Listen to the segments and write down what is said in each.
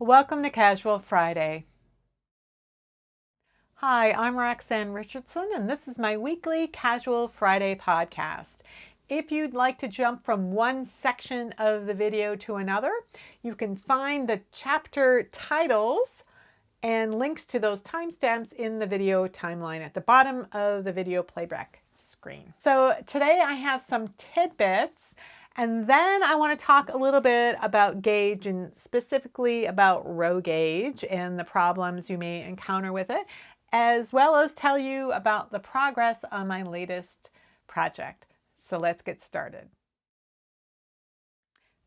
Welcome to Casual Friday. Hi, I'm Roxanne Richardson, and this is my weekly Casual Friday podcast. If you'd like to jump from one section of the video to another, you can find the chapter titles and links to those timestamps in the video timeline at the bottom of the video playback screen. So today I have some tidbits. And then I want to talk a little bit about gauge and specifically about row gauge and the problems you may encounter with it, as well as tell you about the progress on my latest project. So let's get started.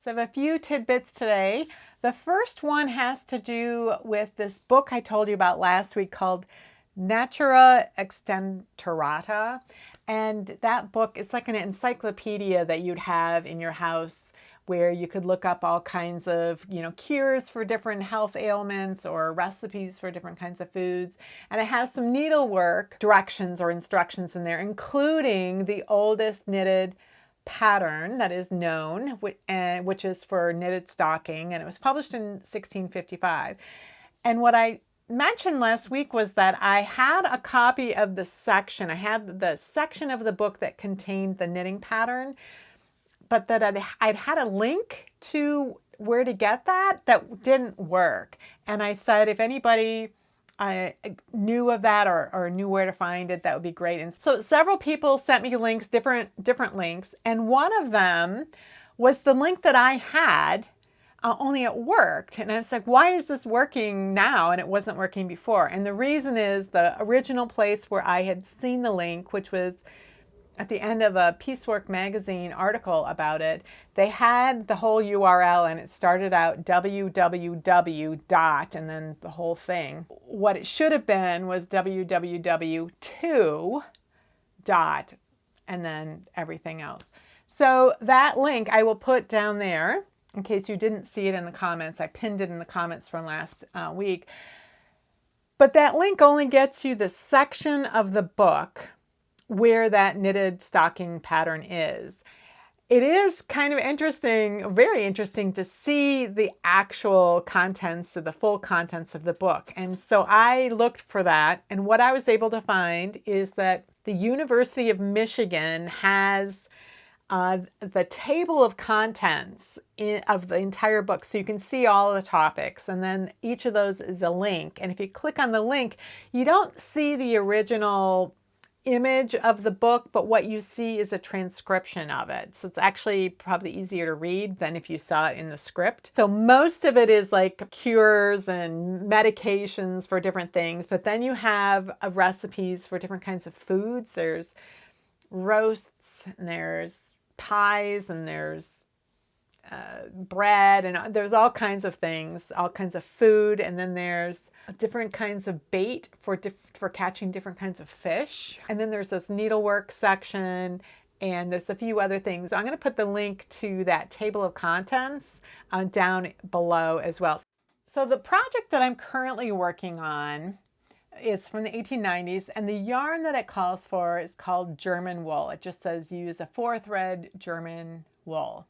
So I have a few tidbits today. The first one has to do with this book I told you about last week called Natura Exenturata. And that book is like an encyclopedia that you'd have in your house where you could look up all kinds of, cures for different health ailments or recipes for different kinds of foods. And it has some needlework directions or instructions in there, including the oldest knitted pattern that is known, which is for knitted stocking. And it was published in 1655. And what I mentioned last week was that I had a copy of the section. I had the section of the book that contained the knitting pattern, but that I'd had a link to where to get that didn't work. And I said, if anybody knew of that or knew where to find it, that would be great. And so several people sent me links, different links. And one of them was the link that I had, only it worked. And I was like, why is this working now? And it wasn't working before. And the reason is the original place where I had seen the link, which was at the end of a Piecework magazine article about it, they had the whole URL and it started out www dot and then the whole thing. What it should have been was www2 dot and then everything else. So that link I will put down there in case you didn't see it in the comments. I pinned it in the comments from last week. But that link only gets you the section of the book where that knitted stocking pattern is. It is kind of interesting, very interesting to see the actual contents of the full contents of the book. And so I looked for that. And what I was able to find is that the University of Michigan has the table of contents of the entire book. So you can see all of the topics, and then each of those is a link. And if you click on the link, you don't see the original image of the book, but what you see is a transcription of it. So it's actually probably easier to read than if you saw it in the script. So most of it is like cures and medications for different things, but then you have recipes for different kinds of foods. There's roasts, and there's pies, and there's bread, and there's all kinds of things, all kinds of food, and then there's different kinds of bait for catching different kinds of fish. And then there's this needlework section, and there's a few other things. I'm going to put the link to that table of contents down below as well. So the project that I'm currently working on is from the 1890s, and the yarn that it calls for is called German wool. It just says use a 4-thread German wool.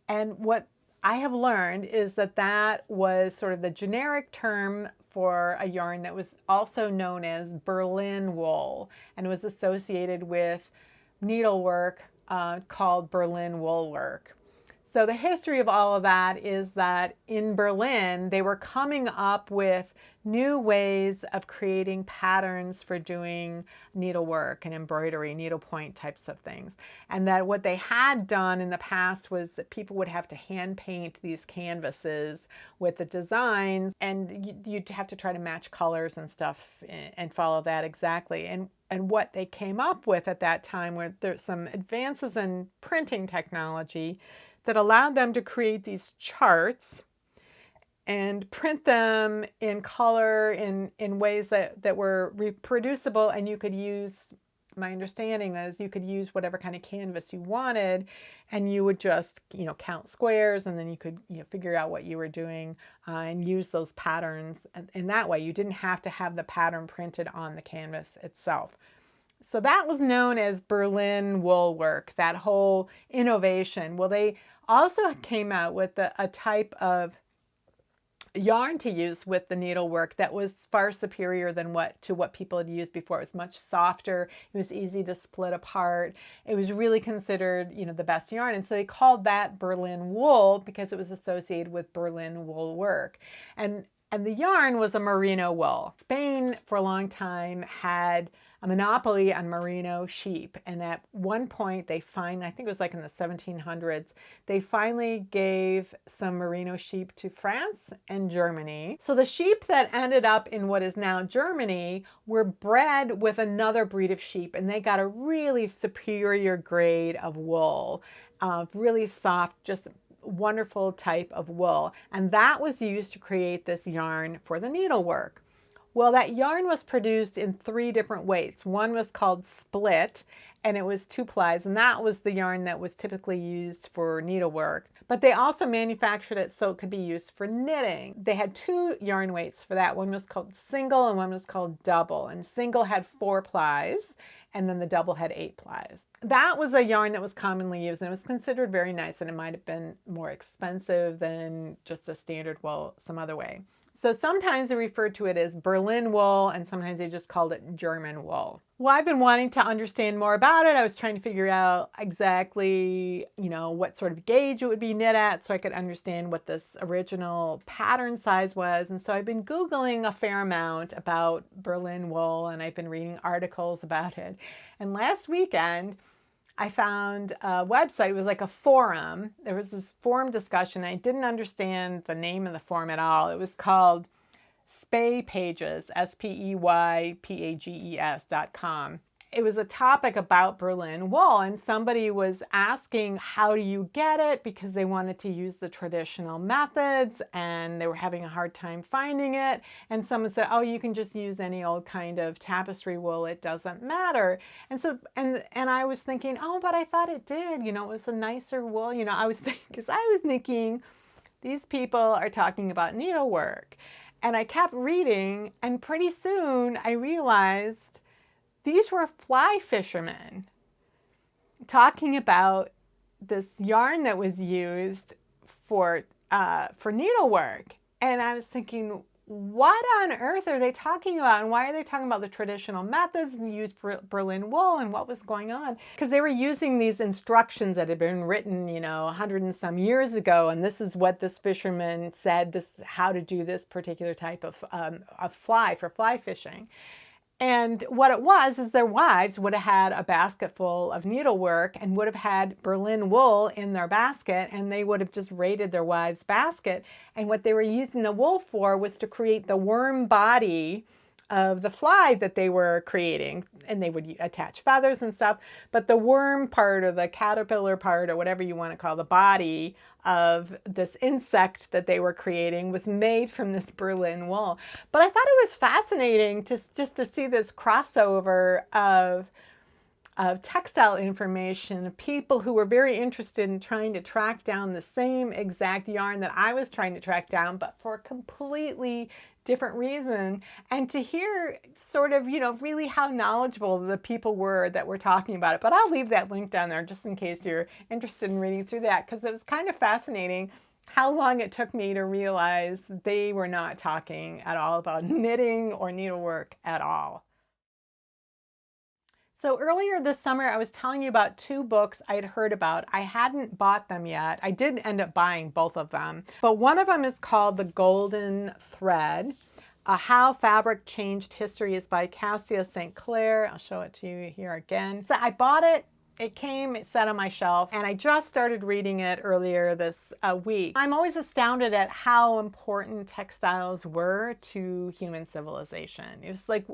And what I have learned is that that was sort of the generic term for a yarn that was also known as Berlin wool and was associated with needlework called Berlin wool work. So the history of all of that is that in Berlin, they were coming up with new ways of creating patterns for doing needlework and embroidery, needlepoint types of things. And that what they had done in the past was that people would have to hand paint these canvases with the designs, and you'd have to try to match colors and stuff and follow that exactly. And what they came up with at that time were there's some advances in printing technology that allowed them to create these charts and print them in color in ways that were reproducible, and you could use, my understanding is you could use whatever kind of canvas you wanted, and you would just count squares, and then you could figure out what you were doing and use those patterns. And in that way, you didn't have to have the pattern printed on the canvas itself. So that was known as Berlin wool work, that whole innovation. Well, they also came out with a type of yarn to use with the needlework that was far superior than what people had used before. It was much softer. It was easy to split apart. It was really considered, the best yarn. And so they called that Berlin wool because it was associated with Berlin wool work. And the yarn was a merino wool. Spain for a long time had a monopoly on merino sheep. And at one point I think it was like in the 1700s, they finally gave some merino sheep to France and Germany. So the sheep that ended up in what is now Germany were bred with another breed of sheep, and they got a really superior grade of wool, really soft, just wonderful type of wool. And that was used to create this yarn for the needlework. Well, that yarn was produced in 3 different ways. One was called split, and it was 2 plies, and that was the yarn that was typically used for needlework. But they also manufactured it so it could be used for knitting. They had 2 yarn weights for that. One was called single and one was called double. And single had 4 plies, and then the double had 8 plies. That was a yarn that was commonly used, and it was considered very nice, and it might have been more expensive than just a standard wool some other way. So sometimes they referred to it as Berlin wool, and sometimes they just called it German wool. Well, I've been wanting to understand more about it. I was trying to figure out exactly, what sort of gauge it would be knit at so I could understand what this original pattern size was. And so I've been Googling a fair amount about Berlin wool, and I've been reading articles about it. And last weekend, I found a website. It was like a forum. There was this forum discussion. I didn't understand the name of the forum at all. It was called Speypages, SPEYPAGES.com. It was a topic about Berlin wool, and somebody was asking, how do you get it? Because they wanted to use the traditional methods and they were having a hard time finding it. And someone said, oh, you can just use any old kind of tapestry wool. It doesn't matter. And so, and I was thinking, oh, but I thought it did. It was a nicer wool. I was thinking, these people are talking about needlework. And I kept reading, and pretty soon I realized these were fly fishermen talking about this yarn that was used for needlework. And I was thinking, what on earth are they talking about? And why are they talking about the traditional methods and use Berlin wool and what was going on? Because they were using these instructions that had been written, 100 and some years ago. And this is what this fisherman said, this how to do this particular type of fly for fly fishing. And what it was is their wives would have had a basket full of needlework and would have had Berlin wool in their basket, and they would have just raided their wives' basket. And what they were using the wool for was to create the worm body of the fly that they were creating, and they would attach feathers and stuff. But the worm part, or the caterpillar part, or whatever you want to call the body of this insect that they were creating, was made from this Berlin wool. But I thought it was fascinating just to see this crossover of textile information, people who were very interested in trying to track down the same exact yarn that I was trying to track down, but for a completely different reason, and to hear sort of, really how knowledgeable the people were that were talking about it. But I'll leave that link down there just in case you're interested in reading through that, because it was kind of fascinating how long it took me to realize they were not talking at all about knitting or needlework at all. So earlier this summer, I was telling you about 2 books I'd heard about. I hadn't bought them yet. I did end up buying both of them. But one of them is called The Golden Thread, How Fabric Changed History, is by Cassia St. Clair. I'll show it to you here again. So I bought it. It sat on my shelf, and I just started reading it earlier this week. I'm always astounded at how important textiles were to human civilization. It was like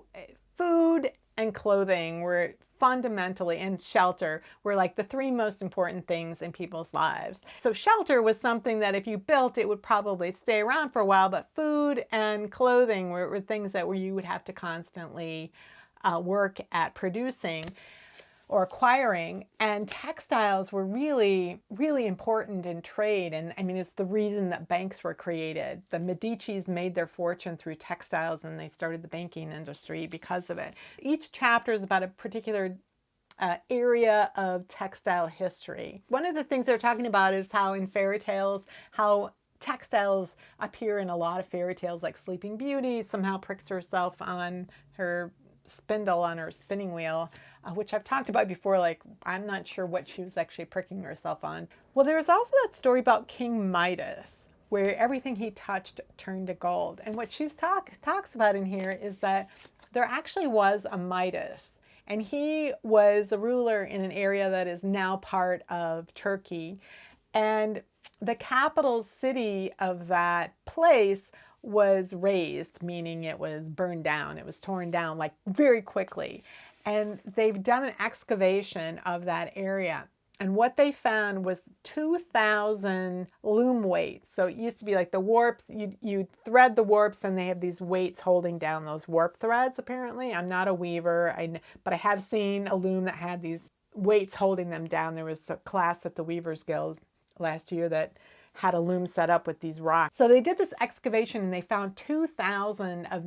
food and clothing were fundamentally, and shelter were like the 3 most important things in people's lives. So shelter was something that if you built, it would probably stay around for a while, but food and clothing were things that you would have to constantly work at producing or acquiring. And textiles were really, really important in trade. And I mean, it's the reason that banks were created. The Medicis made their fortune through textiles, and they started the banking industry because of it. Each chapter is about a particular area of textile history. One of the things they're talking about is how in fairy tales, how textiles appear in a lot of fairy tales, like Sleeping Beauty somehow pricks herself on her spindle on her spinning wheel, which I've talked about before. Like, I'm not sure what she was actually pricking herself on. Well, there's also that story about King Midas, where everything he touched turned to gold. And what she talks about in here is that there actually was a Midas, and he was a ruler in an area that is now part of Turkey. And the capital city of that place was razed, meaning it was burned down. It was torn down like very quickly. And they've done an excavation of that area. And what they found was 2,000 loom weights. So it used to be like the warps, you thread the warps and they have these weights holding down those warp threads, apparently. I'm not a weaver, but I have seen a loom that had these weights holding them down. There was a class at the Weavers Guild last year that had a loom set up with these rocks. So they did this excavation and they found 2,000 of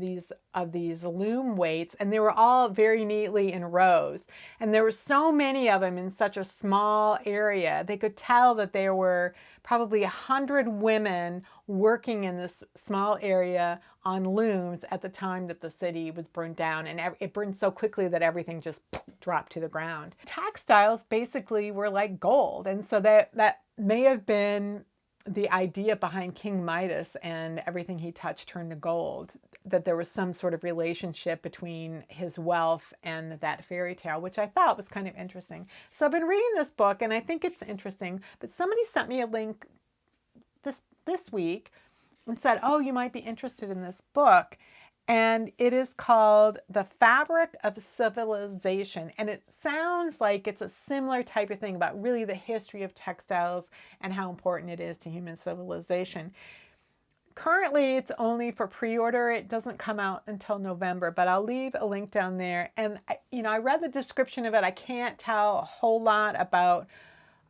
these loom weights, and they were all very neatly in rows. And there were so many of them in such a small area. They could tell that there were probably 100 women working in this small area on looms at the time that the city was burned down. And it burned so quickly that everything just dropped to the ground. Textiles basically were like gold. And so that may have been the idea behind King Midas and everything he touched turned to gold, that there was some sort of relationship between his wealth and that fairy tale, which I thought was kind of interesting. So I've been reading this book and I think it's interesting, but somebody sent me a link this week and said, oh, you might be interested in this book. And it is called The Fabric of Civilization. And it sounds like it's a similar type of thing about really the history of textiles and how important it is to human civilization. Currently, it's only for pre-order. It doesn't come out until November, but I'll leave a link down there. And, I read the description of it. I can't tell a whole lot about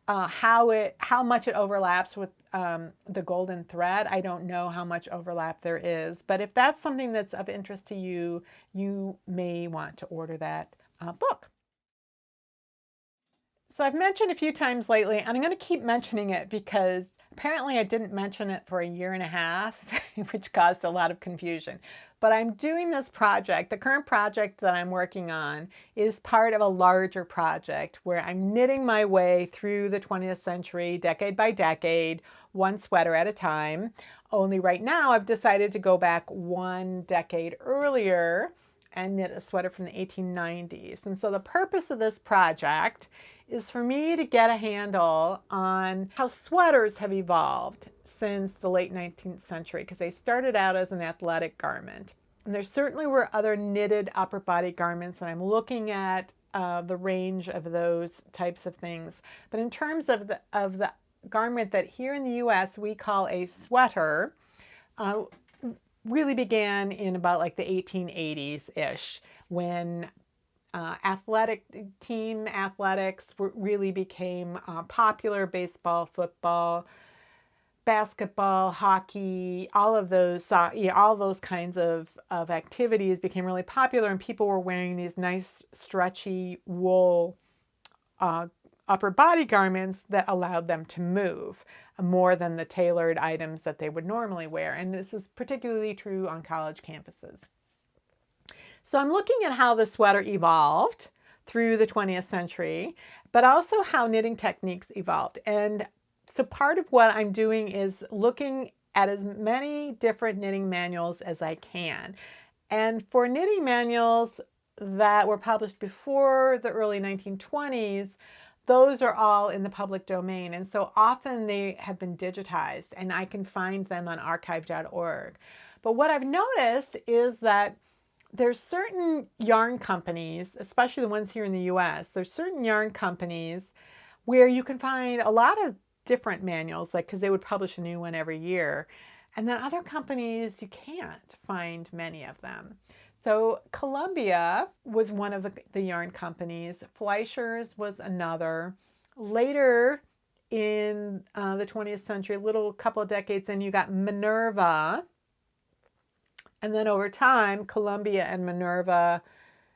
how much it overlaps with the golden thread. I don't know how much overlap there is, but if that's something that's of interest to you, you may want to order that book. So I've mentioned a few times lately, and I'm going to keep mentioning it because apparently I didn't mention it for a year and a half, which caused a lot of confusion. But I'm doing this project. The current project that I'm working on is part of a larger project where I'm knitting my way through the 20th century, decade by decade, one sweater at a time. Only right now I've decided to go back one decade earlier and knit a sweater from the 1890s. And so the purpose of this project is for me to get a handle on how sweaters have evolved since the late 19th century, because they started out as an athletic garment. And there certainly were other knitted upper body garments, and I'm looking at the range of those types of things. But in terms of the garment that here in the US we call a sweater, really began in about like the 1880s-ish, when team athletics really became popular. Baseball, football, basketball, hockey, all of those kinds of activities became really popular, and people were wearing these nice stretchy wool upper body garments that allowed them to move more than the tailored items that they would normally wear. And this is particularly true on college campuses. So I'm looking at how the sweater evolved through the 20th century, but also how knitting techniques evolved. And so part of what I'm doing is looking at as many different knitting manuals as I can. And for knitting manuals that were published before the early 1920s, those are all in the public domain. And so often they have been digitized and I can find them on archive.org. But what I've noticed is that there's certain yarn companies, especially the ones here in the US, there's certain yarn companies where you can find a lot of different manuals, like because they would publish a new one every year. And then other companies, you can't find many of them. So Columbia was one of the yarn companies. Fleischer's was another. Later in the 20th century, a little couple of decades in, you got Minerva. And then over time, Columbia and Minerva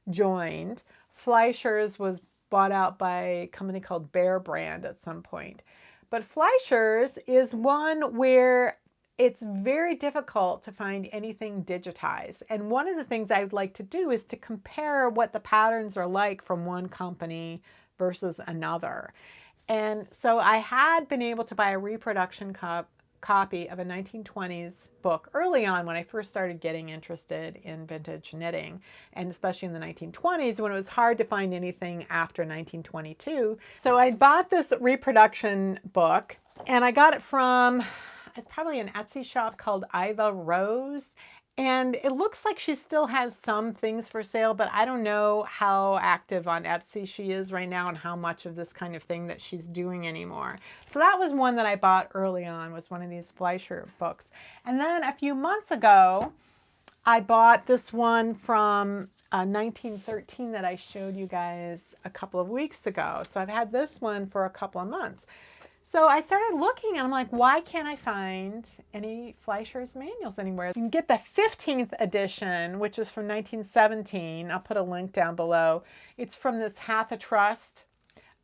joined. Fleischer's was bought out by a company called Bear Brand at some point. But Fleischer's is one where it's very difficult to find anything digitized. And one of the things I would like to do is to compare what the patterns are like from one company versus another. And so I had been able to buy a reproduction copy of a 1920s book early on when I first started getting interested in vintage knitting, and especially in the 1920s when it was hard to find anything after 1922. So I bought this reproduction book, and I got it from probably an Etsy shop called Iva Rose. And it looks like she still has some things for sale, but I don't know how active on Etsy she is right now and how much of this kind of thing that she's doing anymore. So that was one that I bought early on, was one of these Fleisher books. And then a few months ago, I bought this one from 1913 that I showed you guys a couple of weeks ago. So I've had this one for a couple of months. So I started looking and I'm like, why can't I find any Fleischer's manuals anywhere? You can get the 15th edition, which is from 1917. I'll put a link down below. It's from this Trust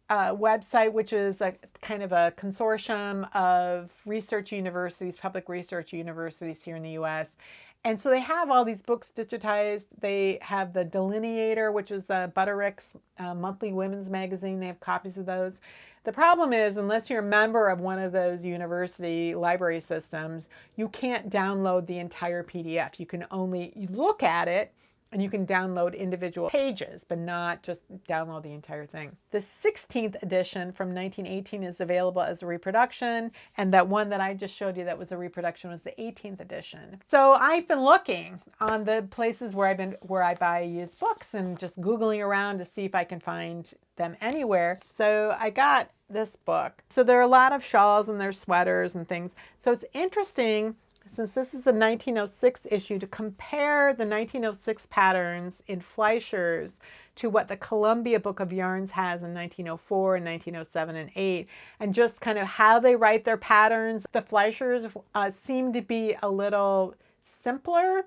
website, which is a kind of a consortium of research universities, public research universities here in the US. And so they have all these books digitized. They have the Delineator, which is the Butterick's monthly women's magazine. They have copies of those. The problem is, unless you're a member of one of those university library systems, you can't download the entire PDF. You can only look at it, and you can download individual pages, but not just download the entire thing. The 16th edition from 1918 is available as a reproduction, and that one that I just showed you that was a reproduction was the 18th edition. So I've been looking on the places where I buy used books and just Googling around to see if I can find them anywhere. So I got this book. So there are a lot of shawls and there's sweaters and things. So it's interesting, since this is a 1906 issue, to compare the 1906 patterns in Fleischer's to what the Columbia Book of Yarns has in 1904 and 1907 and 8, and just kind of how they write their patterns. The Fleischers seem to be a little simpler.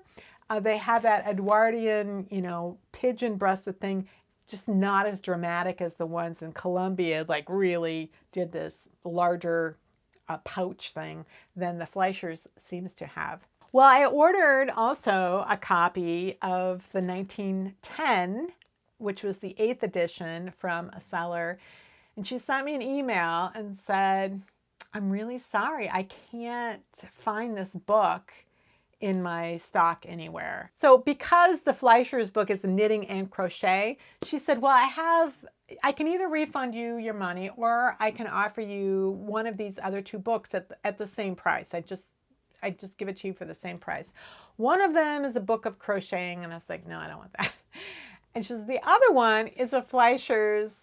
They have that Edwardian, pigeon-breasted thing, just not as dramatic as the ones in Columbia, like really did this larger pouch thing than the Fleischers seems to have. Well, I ordered also a copy of the 1910, which was the 8th edition, from a seller, and she sent me an email and said, I'm really sorry, I can't find this book in my stock anywhere. So because the Fleischer's book is knitting and crochet, she said, well, I can either refund you your money or I can offer you one of these other two books at the same price. I just give it to you for the same price. One of them is a book of crocheting, and I was like, no, I don't want that. And she says, the other one is a Fleischer's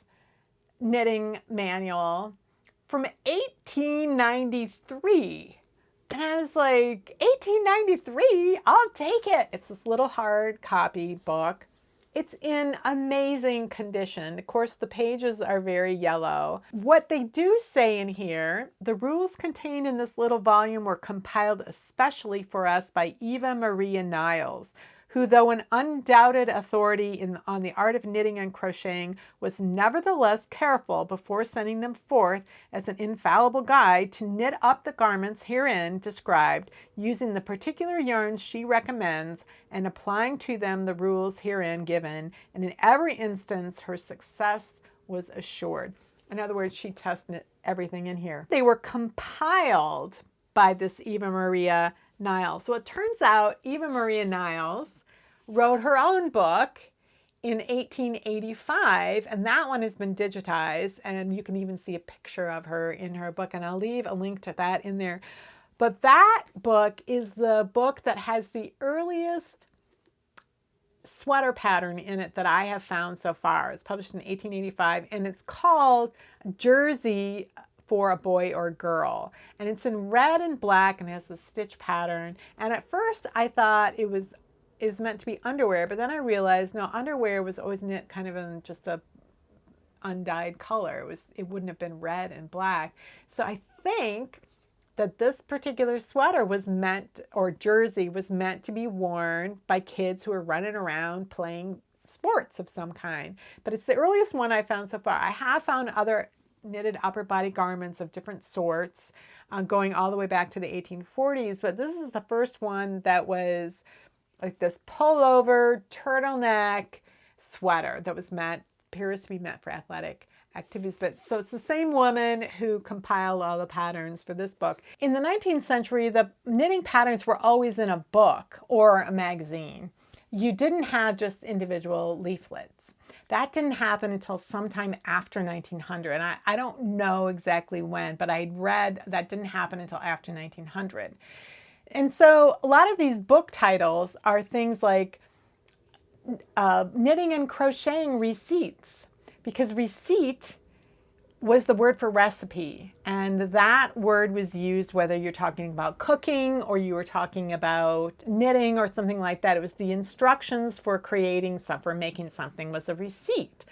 knitting manual from 1893. And I was like, 1893, I'll take it. It's this little hard copy book. It's in amazing condition. Of course, the pages are very yellow. What they do say in here, the rules contained in this little volume were compiled especially for us by Eva Maria Niles, who, though an undoubted authority on the art of knitting and crocheting, was nevertheless careful before sending them forth as an infallible guide to knit up the garments herein described, using the particular yarns she recommends and applying to them the rules herein given, and in every instance her success was assured. In other words, she tested everything in here. They were compiled by this Eva Maria Niles. So it turns out Eva Maria Niles wrote her own book in 1885, and that one has been digitized, and you can even see a picture of her in her book, and I'll leave a link to that in there. But that book is the book that has the earliest sweater pattern in it that I have found so far. It's published in 1885, and it's called Jersey for a Boy or Girl, and it's in red and black and has a stitch pattern. And at first I thought it was meant to be underwear, but then I realized no, underwear was always knit kind of in just a undyed color. It wouldn't have been red and black. So I think that this particular sweater was meant, or jersey was meant to be worn by kids who are running around playing sports of some kind. But it's the earliest one I found so far. I have found other knitted upper body garments of different sorts. going all the way back to the 1840s. But this is the first one that was like this pullover turtleneck sweater that was appears to be meant for athletic activities. But so it's the same woman who compiled all the patterns for this book. In the 19th century, the knitting patterns were always in a book or a magazine. You didn't have just individual leaflets. That didn't happen until sometime after 1900. And I don't know exactly when, but I read that didn't happen until after 1900. And so a lot of these book titles are things like knitting and crocheting receipts, because receipt was the word for recipe. And that word was used whether you're talking about cooking or you were talking about knitting or something like that. It was the instructions for creating something, for making something was a receipt.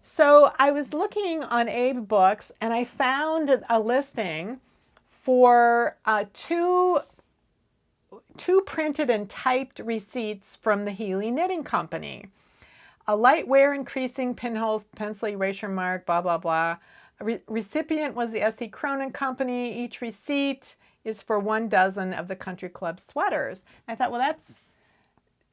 So I was looking on Abe Books and I found a listing for two printed and typed receipts from the Healy Knitting Company. A light wear increasing, pinholes, pencil erasure mark, blah, blah, blah. Recipient was the S.E. Cronin Company. Each receipt is for 1 dozen of the Country Club sweaters. I thought, well,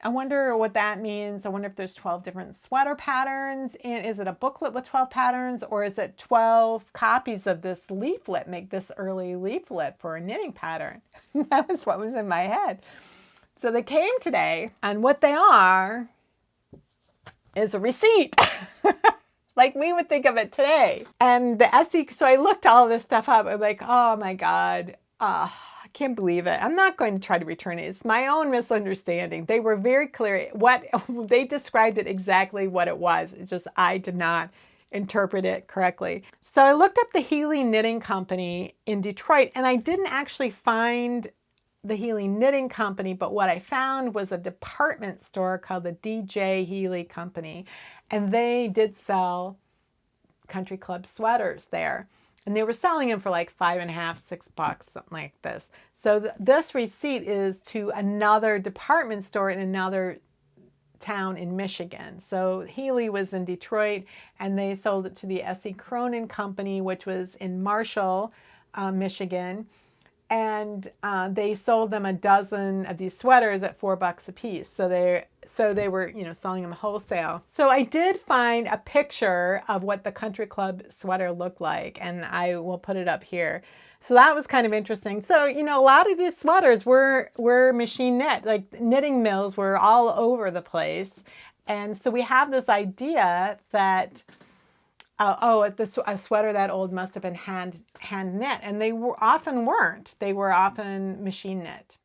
I wonder what that means. I wonder if there's 12 different sweater patterns. And is it a booklet with 12 patterns, or is it 12 copies of this leaflet, make this early leaflet for a knitting pattern? That was what was in my head. So they came today, and what they are is a receipt, like we would think of it today. And the SE, so I looked all this stuff up. I'm like, oh my God, I can't believe it. I'm not going to try to return it. It's my own misunderstanding. They were very clear. They described it exactly what it was. It's just I did not interpret it correctly. So I looked up the Healy Knitting Company in Detroit, and I didn't actually find the Healy Knitting Company, but what I found was a department store called the D.J. Healy Company, and they did sell Country Club sweaters there, and they were selling them for like $5.50, $6, something like this. So this receipt is to another department store in another town in Michigan. So Healy was in Detroit, and they sold it to the S.E. Cronin Company, which was in Marshall, Michigan. And they sold them 12 of these sweaters at $4 a piece. So they were, selling them wholesale. So I did find a picture of what the Country Club sweater looked like, and I will put it up here. So that was kind of interesting. So, a lot of these sweaters were machine knit, like knitting mills were all over the place. And so we have this idea that a sweater that old must have been hand knit, and they often weren't. They were often machine knit.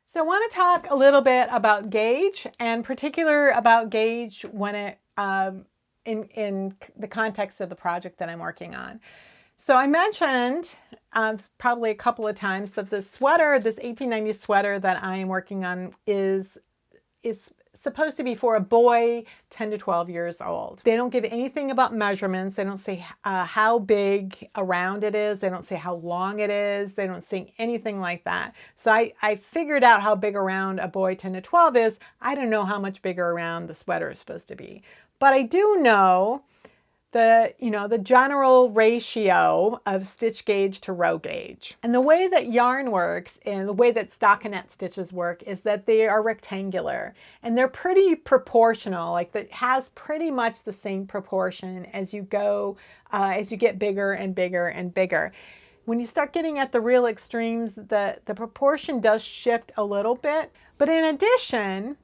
So I want to talk a little bit about gauge, and particular about gauge when it in the context of the project that I'm working on. So I mentioned probably a couple of times that this 1890 sweater that I am working on is supposed to be for a boy 10 to 12 years old. They don't give anything about measurements. They don't say how big around it is. They don't say how long it is. They don't say anything like that. So I figured out how big around a boy 10 to 12 is. I don't know how much bigger around the sweater is supposed to be. But I do know the general ratio of stitch gauge to row gauge. And the way that yarn works and the way that stockinette stitches work is that they are rectangular and they're pretty proportional, like that has pretty much the same proportion as you go, as you get bigger and bigger and bigger. When you start getting at the real extremes, the proportion does shift a little bit. But in addition,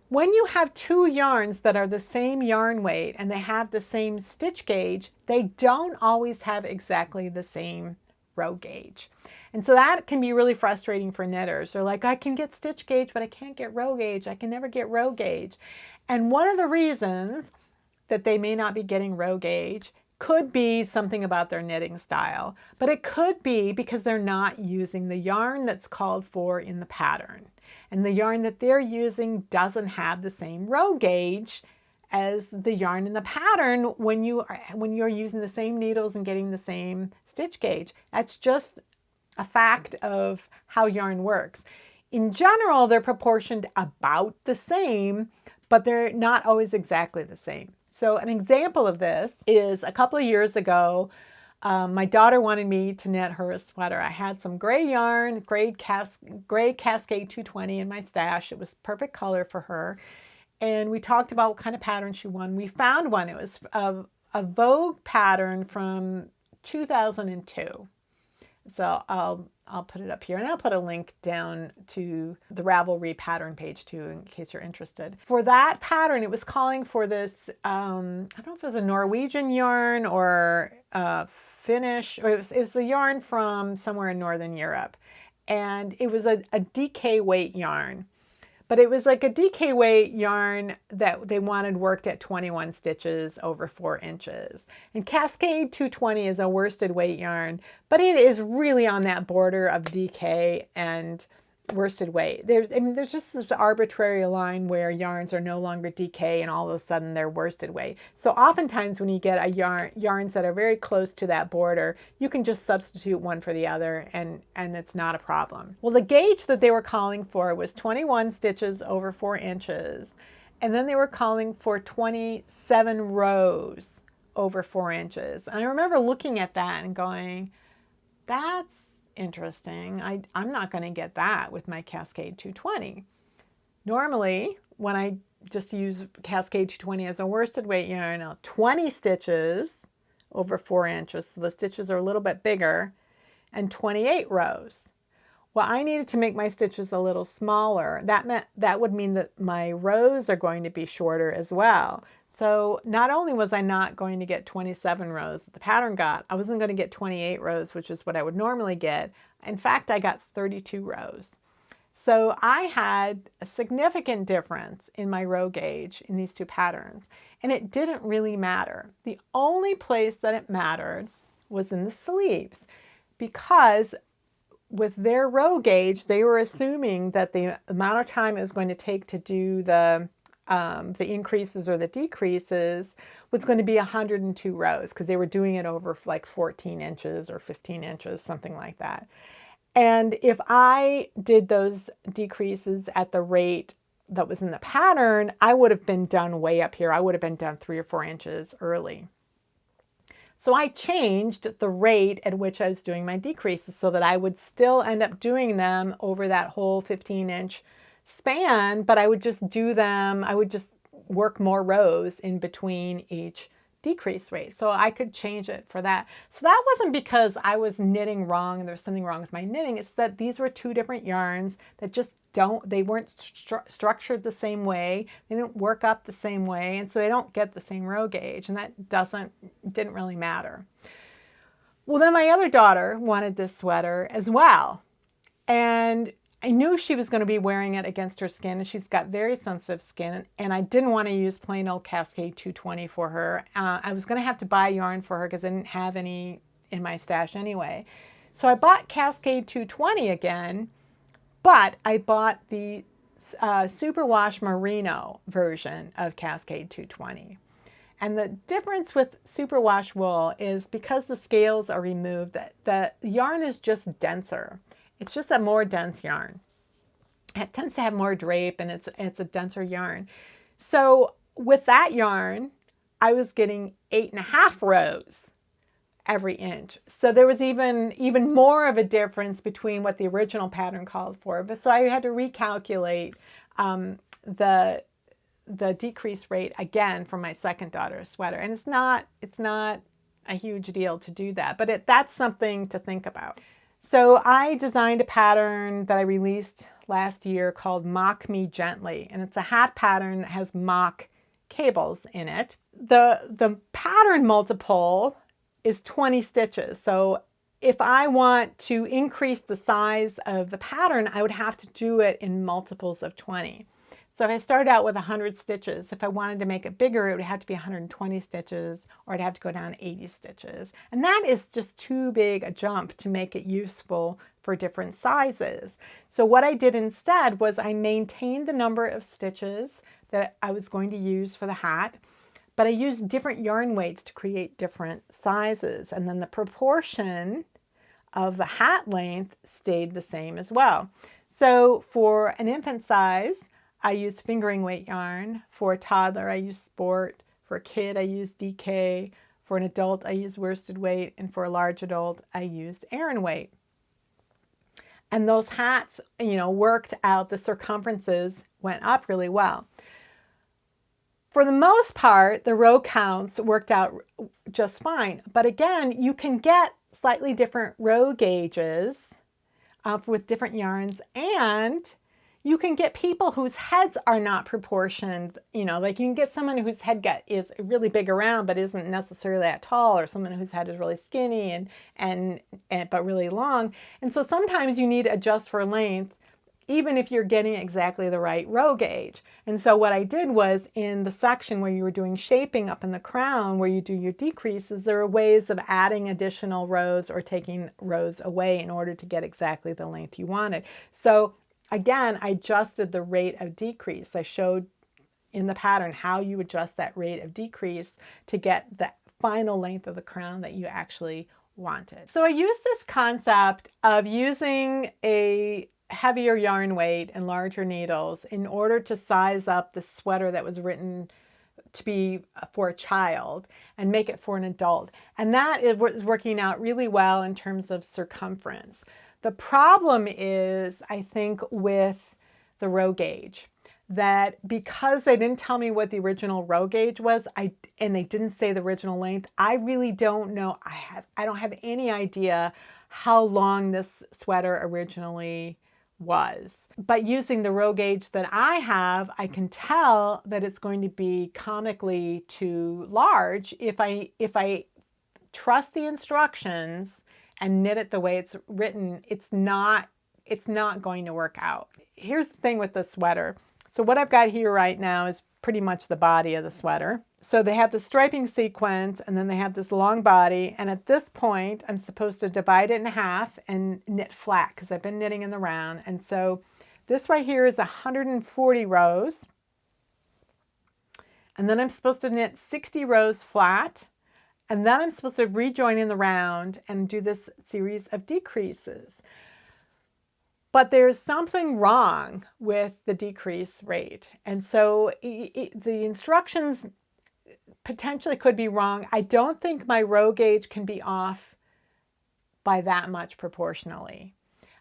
when you have two yarns that are the same yarn weight and they have the same stitch gauge, they don't always have exactly the same row gauge. And so that can be really frustrating for knitters. They're like, I can get stitch gauge, but I can't get row gauge. I can never get row gauge. And one of the reasons that they may not be getting row gauge could be something about their knitting style, but it could be because they're not using the yarn that's called for in the pattern. And the yarn that they're using doesn't have the same row gauge as the yarn in the pattern when you're using the same needles and getting the same stitch gauge. That's just a fact of how yarn works. In general, they're proportioned about the same, but they're not always exactly the same. So an example of this is a couple of years ago, My daughter wanted me to knit her a sweater. I had some gray yarn, gray Cascade 220 in my stash. It was perfect color for her. And we talked about what kind of pattern she wanted. We found one. It was a Vogue pattern from 2002. So I'll put it up here, and I'll put a link down to the Ravelry pattern page too, in case you're interested. For that pattern, it was calling for this, I don't know if it was a Norwegian yarn or Finnish, or it was a yarn from somewhere in Northern Europe. And it was a DK weight yarn. But it was like a DK weight yarn that they wanted worked at 21 stitches over 4 inches. And Cascade 220 is a worsted weight yarn, but it is really on that border of DK and worsted weight. There's just this arbitrary line where yarns are no longer DK and all of a sudden they're worsted weight. So oftentimes when you get a yarns that are very close to that border, you can just substitute one for the other and it's not a problem. Well, the gauge that they were calling for was 21 stitches over 4 inches. And then they were calling for 27 rows over 4 inches. And I remember looking at that and going, that's interesting. I'm not going to get that with my Cascade 220. Normally, when I just use Cascade 220 as a worsted weight yarn, 20 stitches over 4 inches, so the stitches are a little bit bigger, and 28 rows. Well, I needed to make my stitches a little smaller. That would mean that my rows are going to be shorter as well. So not only was I not going to get 27 rows that the pattern got, I wasn't going to get 28 rows, which is what I would normally get. In fact, I got 32 rows. So I had a significant difference in my row gauge in these two patterns, and it didn't really matter. The only place that it mattered was in the sleeves, because with their row gauge, they were assuming that the amount of time it was going to take to do the increases or the decreases was going to be 102 rows, because they were doing it over like 14 inches or 15 inches, something like that. And if I did those decreases at the rate that was in the pattern, I would have been done way up here. I would have been done 3 or 4 inches early. So I changed the rate at which I was doing my decreases so that I would still end up doing them over that whole 15-inch span, but I would just do them, I would just work more rows in between each decrease rate. So I could change it for that. So that wasn't because I was knitting wrong and there's something wrong with my knitting. It's that these were two different yarns that just they weren't structured the same way. They didn't work up the same way. And so they don't get the same row gauge, and that didn't really matter. Well, then my other daughter wanted this sweater as well. And I knew she was going to be wearing it against her skin, and she's got very sensitive skin, and I didn't want to use plain old Cascade 220 for her. I was going to have to buy yarn for her because I didn't have any in my stash anyway. So I bought Cascade 220 again, but I bought the Superwash Merino version of Cascade 220. And the difference with Superwash wool is because the scales are removed, the yarn is just denser. It's just a more dense yarn. It tends to have more drape, and it's a denser yarn. So with that yarn, I was getting 8.5 rows every inch. So there was even more of a difference between what the original pattern called for. But so I had to recalculate the decrease rate again for my second daughter's sweater. And it's not a huge deal to do that, but that's something to think about. So I designed a pattern that I released last year called Mock Me Gently, and it's a hat pattern that has mock cables in it. The pattern multiple is 20 stitches. So if I want to increase the size of the pattern, I would have to do it in multiples of 20. So if I started out with 100 stitches, if I wanted to make it bigger, it would have to be 120 stitches, or I'd have to go down 80 stitches. And that is just too big a jump to make it useful for different sizes. So what I did instead was I maintained the number of stitches that I was going to use for the hat, but I used different yarn weights to create different sizes. And then the proportion of the hat length stayed the same as well. So for an infant size, I use fingering weight yarn. For a toddler, I use sport. For a kid, I use DK. For an adult, I used worsted weight, and for a large adult, I used Aran weight. And those hats, you know, worked out, the circumferences went up really well. For the most part, the row counts worked out just fine. But again, you can get slightly different row gauges with different yarns, and you can get people whose heads are not proportioned. You know, like you can get someone whose head is really big around but isn't necessarily that tall, or someone whose head is really skinny but really long. And so sometimes you need to adjust for length even if you're getting exactly the right row gauge. And so what I did was, in the section where you were doing shaping up in the crown, where you do your decreases, there are ways of adding additional rows or taking rows away in order to get exactly the length you wanted. So again, I adjusted the rate of decrease. I showed in the pattern how you adjust that rate of decrease to get the final length of the crown that you actually wanted. So I used this concept of using a heavier yarn weight and larger needles in order to size up the sweater that was written to be for a child and make it for an adult. And that is working out really well in terms of circumference. The problem is, I think, with the row gauge, that because they didn't tell me what the original row gauge was, and they didn't say the original length, I really don't know. I don't have any idea how long this sweater originally was. But using the row gauge that I have, I can tell that it's going to be comically too large if I trust the instructions and knit it the way it's written. It's not going to work out. Here's the thing with the sweater. So what I've got here right now is pretty much the body of the sweater. So they have the striping sequence, and then they have this long body. And at this point, I'm supposed to divide it in half and knit flat because I've been knitting in the round. And so this right here is 140 rows. And then I'm supposed to knit 60 rows flat. And then I'm supposed to rejoin in the round and do this series of decreases. But there's something wrong with the decrease rate. And so the instructions potentially could be wrong. I don't think my row gauge can be off by that much proportionally.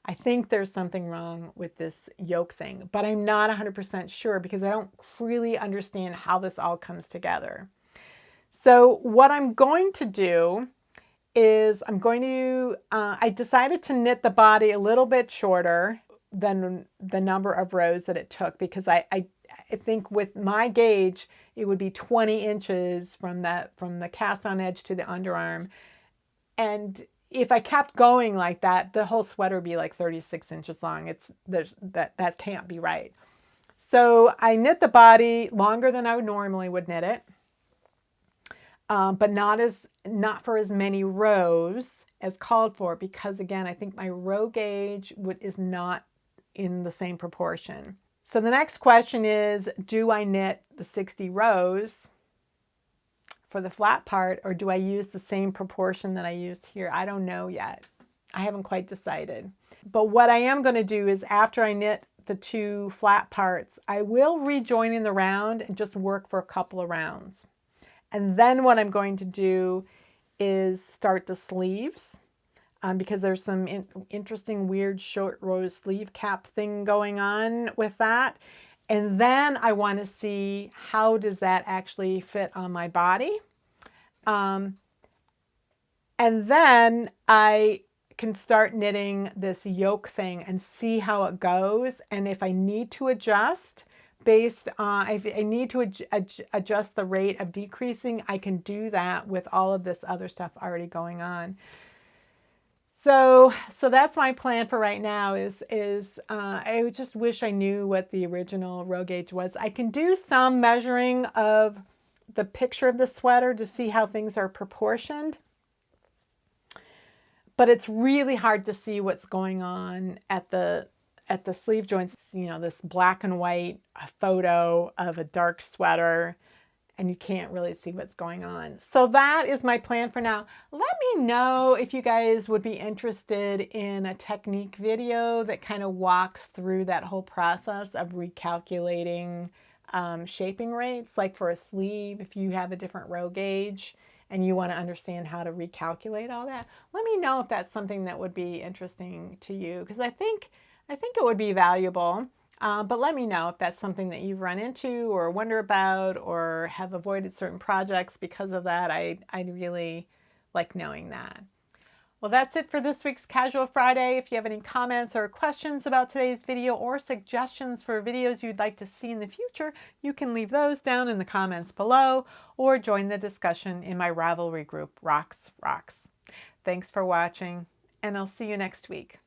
I think there's something wrong with this yoke thing, but I'm not 100% sure because I don't really understand how this all comes together. So what I'm going to do is I decided to knit the body a little bit shorter than the number of rows that it took, because I think with my gauge, it would be 20 inches from the cast on edge to the underarm. And if I kept going like that, the whole sweater would be like 36 inches long. That can't be right. So I knit the body longer than I normally would knit it. But not for as many rows as called for, because again, I think my row gauge is not in the same proportion. So the next question is, do I knit the 60 rows for the flat part, or do I use the same proportion that I used here? I don't know yet. I haven't quite decided. But what I am going to do is, after I knit the two flat parts, I will rejoin in the round and just work for a couple of rounds. And then what I'm going to do is start the sleeves, because there's some interesting weird short row sleeve cap thing going on with that. And then I want to see how does that actually fit on my body. And then I can start knitting this yoke thing and see how it goes. And if I need to adjust, based on, if I need to adjust the rate of decreasing, I can do that with all of this other stuff already going on. So that's my plan for right now. I just wish I knew what the original row gauge was. I can do some measuring of the picture of the sweater to see how things are proportioned, but it's really hard to see what's going on at the sleeve joints. You know, this black and white photo of a dark sweater, and you can't really see what's going on. So that is my plan for now. Let me know if you guys would be interested in a technique video that kind of walks through that whole process of recalculating shaping rates, like for a sleeve, if you have a different row gauge, and you want to understand how to recalculate all that, let me know if that's something that would be interesting to you, because I think it would be valuable. But let me know if that's something that you've run into or wonder about or have avoided certain projects because of that. I'd really like knowing that. Well, that's it for this week's Casual Friday. If you have any comments or questions about today's video or suggestions for videos you'd like to see in the future, you can leave those down in the comments below or join the discussion in my Ravelry group, Rocks. Thanks for watching, and I'll see you next week.